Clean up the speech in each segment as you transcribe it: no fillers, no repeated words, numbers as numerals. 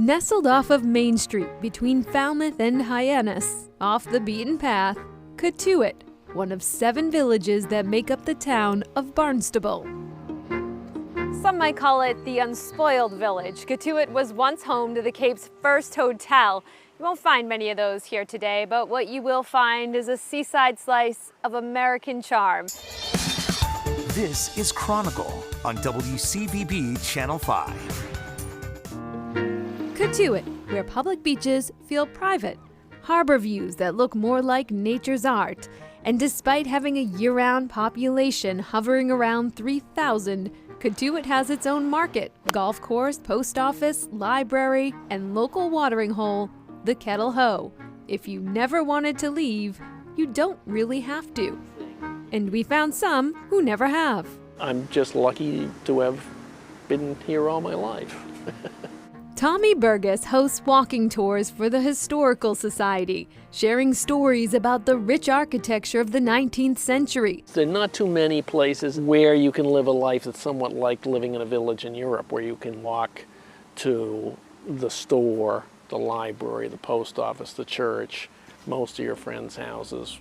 Nestled off of Main Street between Falmouth and Hyannis, off the beaten path, Cotuit, one of 7 villages that make up the town of Barnstable. Some might call it the unspoiled village. Cotuit was once home to the Cape's first hotel. You won't find many of those here today, but what you will find is a seaside slice of American charm. This is Chronicle on WCVB Channel 5. Cotuit, where public beaches feel private, harbor views that look more like nature's art, and despite having a year-round population hovering around 3,000, Cotuit has its own market, golf course, post office, library, and local watering hole, the Kettle Hoe. If you never wanted to leave, you don't really have to. And we found some who never have. I'm just lucky to have been here all my life. Tommy Burgess hosts walking tours for the Historical Society, sharing stories about the rich architecture of the 19th century. There are not too many places where you can live a life that's somewhat like living in a village in Europe, where you can walk to the store, the library, the post office, the church, most of your friends' houses.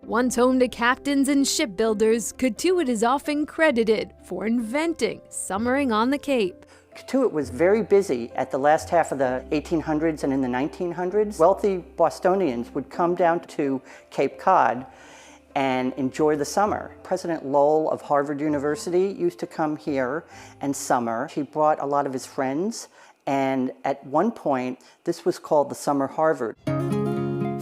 Once home to captains and shipbuilders, Cotuit is often credited for inventing summering on the Cape. Cotuit was very busy at the last half of the 1800s and in the 1900s. Wealthy Bostonians would come down to Cape Cod and enjoy the summer. President Lowell of Harvard University used to come here and summer. He brought a lot of his friends, and at one point, this was called the Summer Harvard.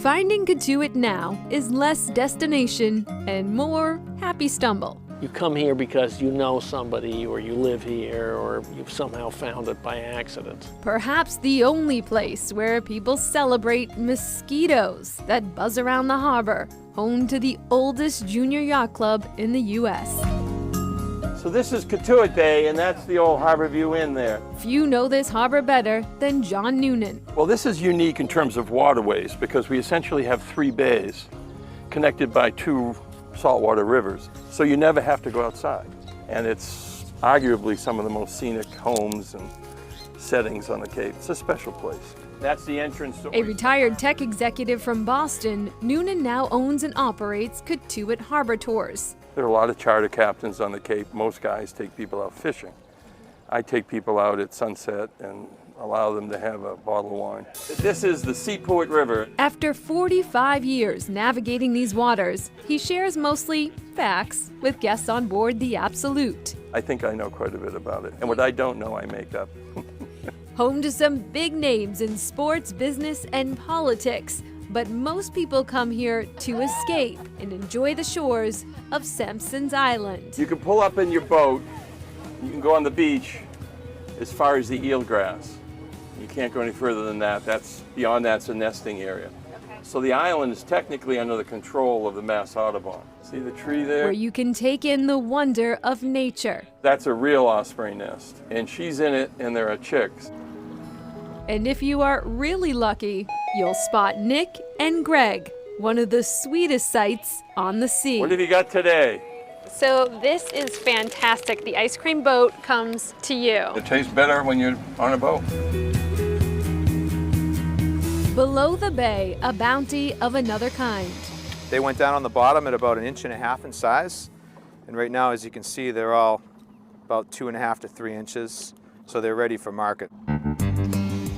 Finding Cotuit now is less destination and more happy stumble. You come here because you know somebody, or you live here, or you've somehow found it by accident. Perhaps the only place where people celebrate mosquitoes that buzz around the harbor, home to the oldest junior yacht club in the U.S. So this is Cotuit Bay, and that's the old Harbor View Inn there. Few know this harbor better than John Noonan. Well, this is unique in terms of waterways because we essentially have 3 bays connected by 2 saltwater rivers. So you never have to go outside. And it's arguably some of the most scenic homes and settings on the Cape. It's a special place. That's the entrance to A retired tech executive from Boston, Noonan now owns and operates Cotuit Harbor Tours. There are a lot of charter captains on the Cape. Most guys take people out fishing. I take people out at sunset and allow them to have a bottle of wine. This is the Cotuit River. After 45 years navigating these waters, he shares mostly facts with guests on board the Absolute. I think I know quite a bit about it. And what I don't know, I make up. Home to some big names in sports, business, and politics. But most people come here to escape and enjoy the shores of Sampson's Island. You can pull up in your boat, you can go on the beach as far as the eelgrass. You can't go any further than that. Beyond that's a nesting area. Okay. So the island is technically under the control of the Mass Audubon. See the tree there? Where you can take in the wonder of nature. That's a real osprey nest, and she's in it, and there are chicks. And if you are really lucky, you'll spot Nick and Greg, one of the sweetest sights on the sea. What have you got today? So this is fantastic. The ice cream boat comes to you. It tastes better when you're on a boat. Below the bay, a bounty of another kind. They went down on the bottom at about 1.5 inches in size. And right now, as you can see, they're all about 2.5 to 3 inches. So they're ready for market.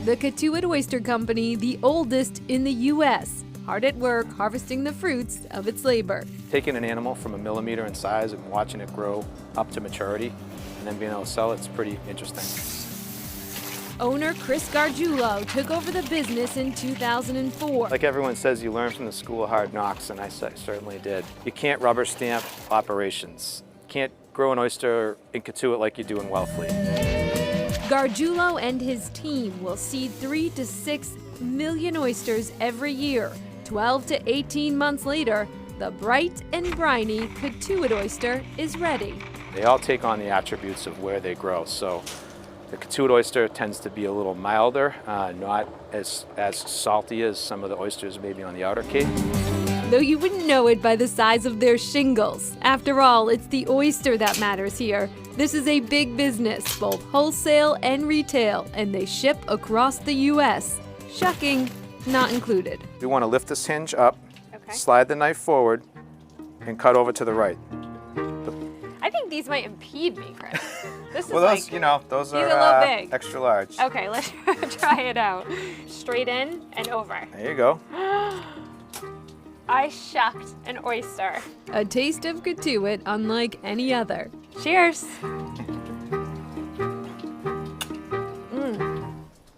The Cotuit Oyster Company, the oldest in the U.S., hard at work harvesting the fruits of its labor. Taking an animal from 1 millimeter in size and watching it grow up to maturity and then being able to sell it's pretty interesting. Owner Chris Gargiulo took over the business in 2004. Like everyone says, you learn from the school of hard knocks, and I certainly did. You can't rubber stamp operations. You can't grow an oyster in Cotuit like you do in Wellfleet. Gargiulo and his team will seed 3 to 6 million oysters every year. 12 to 18 months later, the bright and briny Cotuit oyster is ready. They all take on the attributes of where they grow. So the Cotuit oyster tends to be a little milder, not as salty as some of the oysters maybe on the outer Cape. Though you wouldn't know it by the size of their shingles. After all, it's the oyster that matters here. This is a big business, both wholesale and retail, and they ship across the U.S. Shucking not included. We want to lift this hinge up, slide the knife forward, and cut over to the right. I think these might impede me, Chris. This is Well, those, those these are are a little big. extra large. Okay, let's try it out. Straight in and over. There you go. I shucked an oyster. A taste of Cotuit unlike any other. Cheers.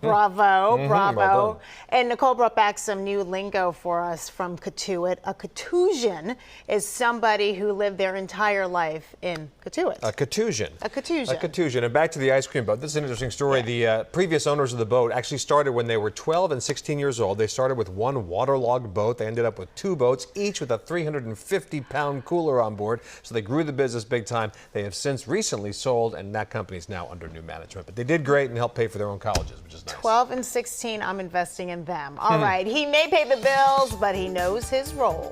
Bravo, bravo. well done. And Nicole brought back some new lingo for us from Cotuit. A Cotusian is somebody who lived their entire life in Cotuit. A Cotusian. A Cotusian. A Cotusian. And back to the ice cream boat. This is an interesting story. The previous owners of the boat actually started when they were 12 and 16 years old. They started with one waterlogged boat. They ended up with 2 boats, each with a 350-pound cooler on board. So they grew the business big time. They have since recently sold, and that company is now under new management. But they did great and helped pay for their own colleges, which is nice. 12 and 16, I'm investing in them. All right, he may pay the bills, but he knows his role.